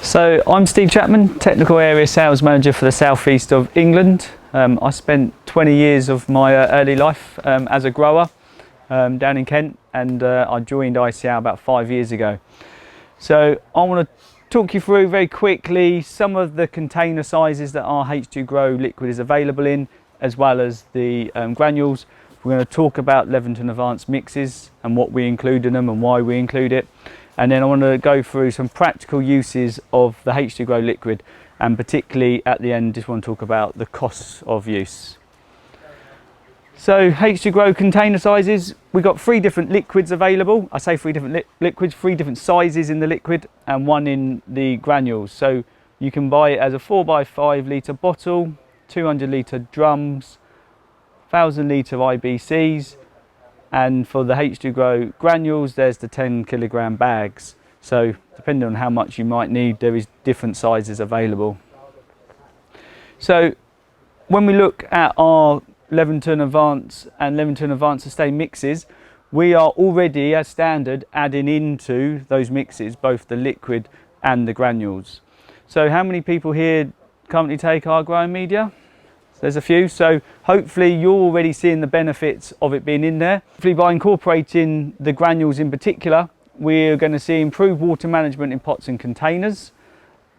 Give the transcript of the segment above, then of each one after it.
So I'm Steve Chapman, Technical Area Sales Manager for the Southeast of England. I spent 20 years of my early life as a grower down in Kent, and I joined ICL about 5 years ago. So I want to talk you through very quickly some of the container sizes that our H2Gro liquid is available in, as well as the granules. We're going to talk about Leventon Advanced mixes and what we include in them and why we include it. And then I want to go through some practical uses of the H2Gro liquid, and particularly at the end just want to talk about the costs of use. So H2Gro container sizes, we've got 3 different liquids available. I say 3 different liquids, 3 different sizes in the liquid and 1 in the granules. So you can buy it as a 4x5 litre bottle, 200 litre drums, 1000 litre IBCs, and for the H2Gro granules there's the 10 kilogram bags. So depending on how much you might need, there is different sizes available. So when we look at our Leventon Advanced and Leventon Advanced Sustain mixes, we are already as standard adding into those mixes both the liquid and the granules. So how many people here currently take our growing media? There's a few, so hopefully you're already seeing the benefits of it being in there. Hopefully by incorporating the granules in particular, we're going to see improved water management in pots and containers.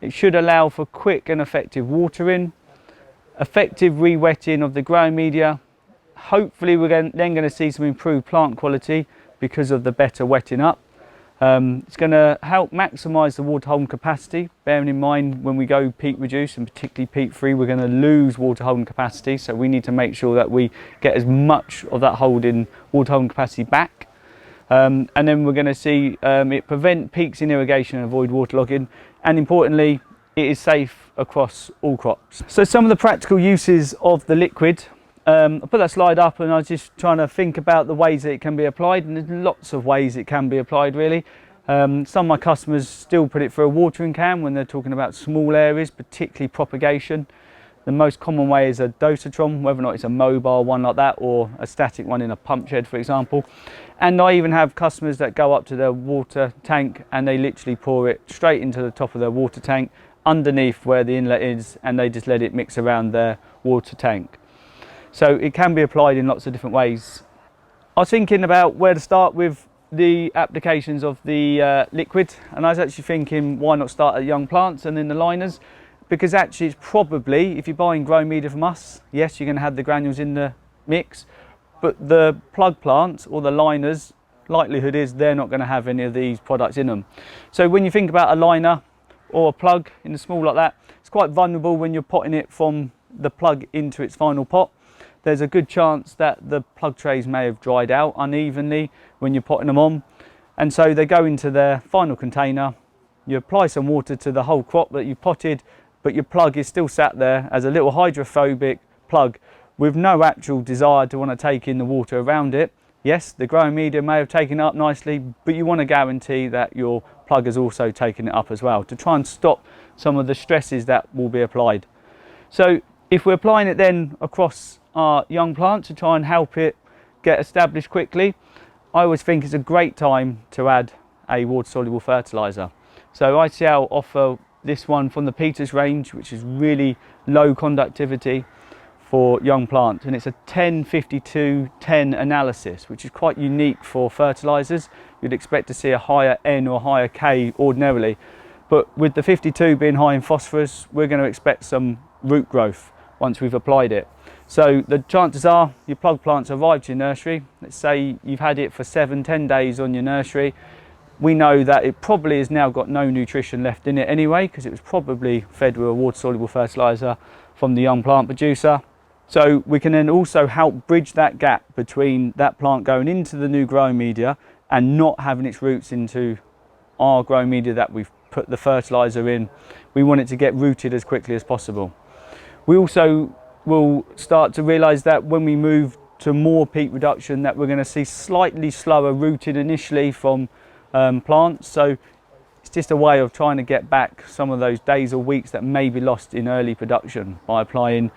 It should allow for quick and effective watering, effective re-wetting of the growing media. Hopefully we're then going to see some improved plant quality because of the better wetting up. It's going to help maximise the water holding capacity, bearing in mind when we go peat reduce and particularly peat free, we're going to lose water holding capacity, so we need to make sure that we get as much of that water holding capacity back. And then we're going to see it prevent peaks in irrigation and avoid waterlogging, and importantly it is safe across all crops. So some of the practical uses of the liquid, I put that slide up and I was just trying to think about the ways that it can be applied, and there's lots of ways it can be applied really. Some of my customers still put it through a watering can when they're talking about small areas, particularly propagation. The most common way is a dosatron, whether or not it's a mobile one like that or a static one in a pump shed for example. And I even have customers that go up to their water tank and they literally pour it straight into the top of their water tank underneath where the inlet is, and they just let it mix around their water tank. So it can be applied in lots of different ways. I was thinking about where to start with the applications of the liquid, and I was actually thinking why not start at young plants and then the liners, because actually it's probably, if you're buying growing media from us, yes, you're going to have the granules in the mix, but the plug plants or the liners, likelihood is they're not going to have any of these products in them. So when you think about a liner or a plug in the small like that, it's quite vulnerable when you're potting it from the plug into its final pot. There's a good chance that the plug trays may have dried out unevenly when you're potting them on, and so they go into their final container. You apply some water to the whole crop that you potted, but your plug is still sat there as a little hydrophobic plug with no actual desire to want to take in the water around it. Yes, the growing media may have taken it up nicely, but you want to guarantee that your plug has also taken it up as well to try and stop some of the stresses that will be applied. So if we're applying it then across our young plants to try and help it get established quickly, I always think it's a great time to add a water soluble fertiliser. So ICL offer this one from the Peters range, which is really low conductivity for young plants, and it's a 10-52-10 analysis, which is quite unique for fertilisers. You'd expect to see a higher N or higher K ordinarily, but with the 52 being high in phosphorus, we're going to expect some root growth once we've applied it. So the chances are your plug plants arrive to your nursery. Let's say you've had it for 7-10 days on your nursery. We know that it probably has now got no nutrition left in it anyway, because it was probably fed with a water soluble fertiliser from the young plant producer. So we can then also help bridge that gap between that plant going into the new growing media and not having its roots into our growing media that we've put the fertiliser in. We want it to get rooted as quickly as possible. We also will start to realise that when we move to more peat reduction, that we're going to see slightly slower rooting initially from plants. So it's just a way of trying to get back some of those days or weeks that may be lost in early production by applying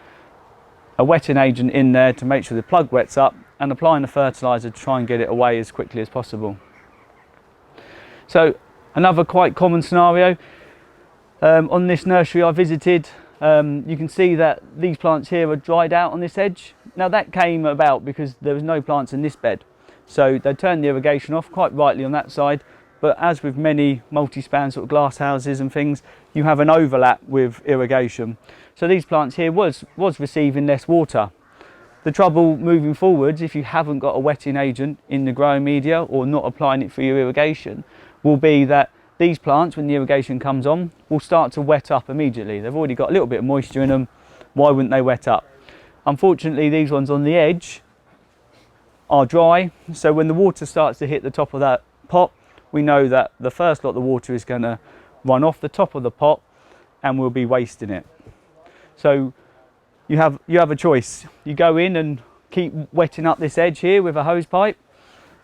a wetting agent in there to make sure the plug wets up, and applying the fertiliser to try and get it away as quickly as possible. So another quite common scenario, On this nursery I visited, you can see that these plants here are dried out on this edge. Now that came about because there was no plants in this bed. So they turned the irrigation off, quite rightly on that side, but as with many multi-span sort of glass houses and things, you have an overlap with irrigation. So these plants here was receiving less water. The trouble moving forwards, if you haven't got a wetting agent in the growing media or not applying it for your irrigation, will be that these plants, when the irrigation comes on, will start to wet up immediately. They've already got a little bit of moisture in them. Why wouldn't they wet up? Unfortunately, these ones on the edge are dry. So when the water starts to hit the top of that pot, we know that the first lot of the water is going to run off the top of the pot and we'll be wasting it. So you have a choice. You go in and keep wetting up this edge here with a hose pipe.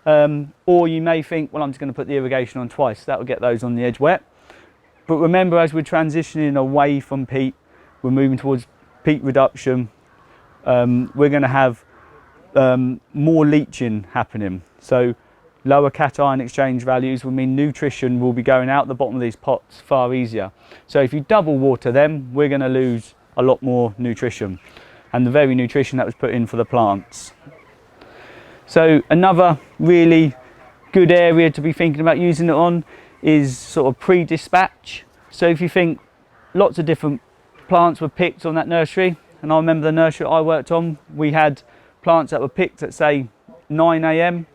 Or you may think, well, I'm just going to put the irrigation on twice. That will get those on the edge wet. But remember, as we're transitioning away from peat, we're moving towards peat reduction. We're going to have more leaching happening. So lower cation exchange values will mean nutrition will be going out the bottom of these pots far easier. So if you double water them, we're going to lose a lot more nutrition, and the very nutrition that was put in for the plants. So another really good area to be thinking about using it on is sort of pre-dispatch. So if you think lots of different plants were picked on that nursery, and I remember the nursery I worked on, we had plants that were picked at say 9 AM,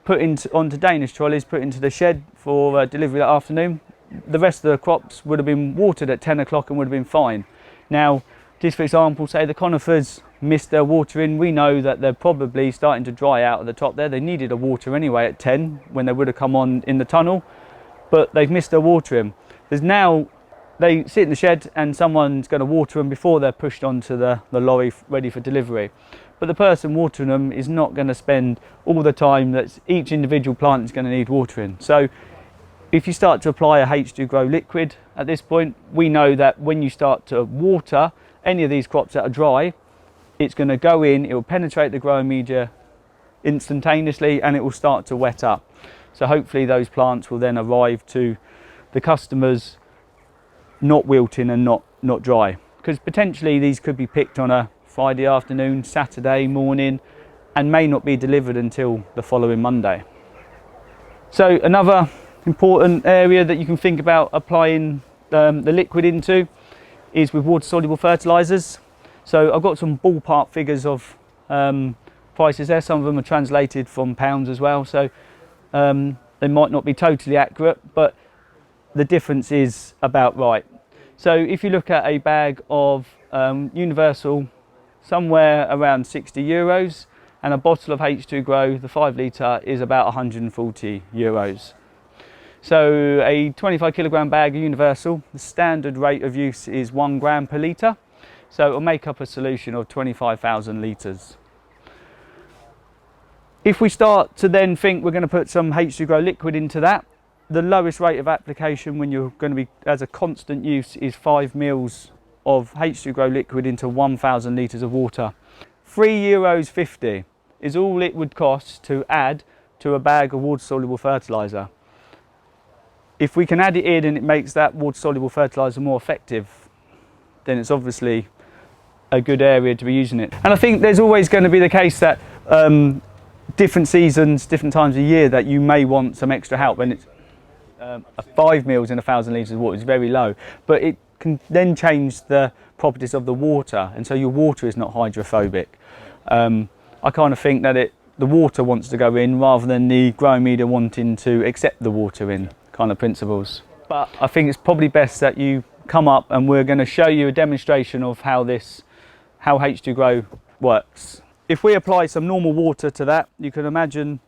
put onto Danish trolleys, put into the shed for delivery that afternoon. The rest of the crops would have been watered at 10 o'clock and would have been fine. Now, just for example, say the conifers missed their watering, we know that they're probably starting to dry out at the top there. They needed a water anyway at 10 when they would have come on in the tunnel, but they've missed their watering. There's now, they sit in the shed and someone's going to water them before they're pushed onto the lorry ready for delivery. But the person watering them is not going to spend all the time that each individual plant is going to need watering. So if you start to apply a H2Gro liquid at this point, we know that when you start to water any of these crops that are dry, it's going to go in, it will penetrate the growing media instantaneously and it will start to wet up. So hopefully those plants will then arrive to the customers not wilting and not dry. Because potentially these could be picked on a Friday afternoon, Saturday morning, and may not be delivered until the following Monday. So another important area that you can think about applying the liquid into is with water soluble fertilizers. So I've got some ballpark figures of prices there. Some of them are translated from pounds as well, so they might not be totally accurate, but the difference is about right. So if you look at a bag of Universal, somewhere around 60 euros, and a bottle of H2Gro, the 5 litre, is about 140 euros. So a 25 kilogram bag of Universal, the standard rate of use is 1 gram per litre. So it'll make up a solution of 25,000 litres. If we start to then think we're going to put some H2Gro liquid into that, the lowest rate of application when you're going to be as a constant use is 5 mils of H2Gro liquid into 1,000 litres of water. €3.50 is all it would cost to add to a bag of water soluble fertiliser. If we can add it in and it makes that water soluble fertiliser more effective, then it's obviously a good area to be using it. And I think there's always going to be the case that different seasons, different times of year, that you may want some extra help, and it's 5 mils in 1,000 litres of water is very low, but it can then change the properties of the water, and so your water is not hydrophobic. I kind of think that the water wants to go in rather than the growing media wanting to accept the water in kind of principles. But I think it's probably best that you come up and we're going to show you a demonstration of how H2Gro works. If we apply some normal water to that, you can imagine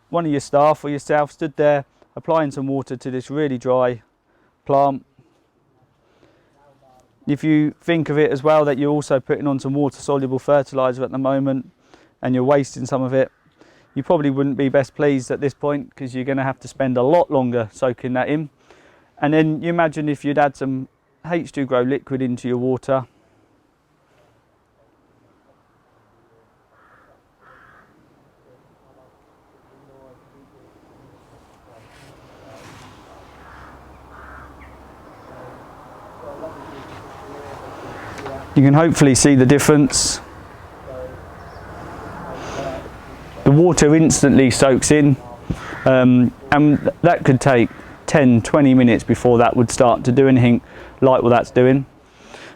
one of your staff or yourself stood there applying some water to this really dry plant. If you think of it as well that you're also putting on some water soluble fertiliser at the moment and you're wasting some of it, you probably wouldn't be best pleased at this point, because you're going to have to spend a lot longer soaking that in. And then you imagine if you'd add some H2Gro liquid into your water. You can hopefully see the difference. The water instantly soaks in, and that could take 10-20 minutes before that would start to do anything like what that's doing.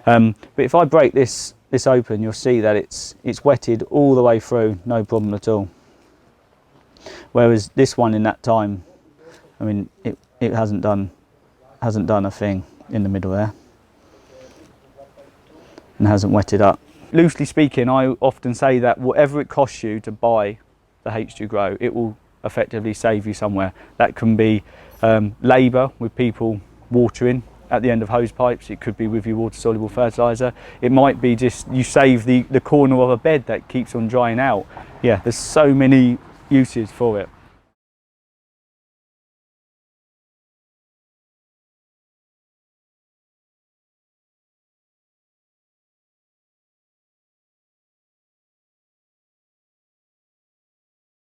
But if I break this open, you'll see that it's wetted all the way through, no problem at all. Whereas this one in that time, I mean, it hasn't done a thing in the middle there, and hasn't wetted up. Loosely speaking, I often say that whatever it costs you to buy the H2Gro, it will effectively save you somewhere. That can be labour with people watering at the end of hose pipes. It could be with your water soluble fertiliser. It might be just you save the corner of a bed that keeps on drying out. Yeah, there's so many uses for it.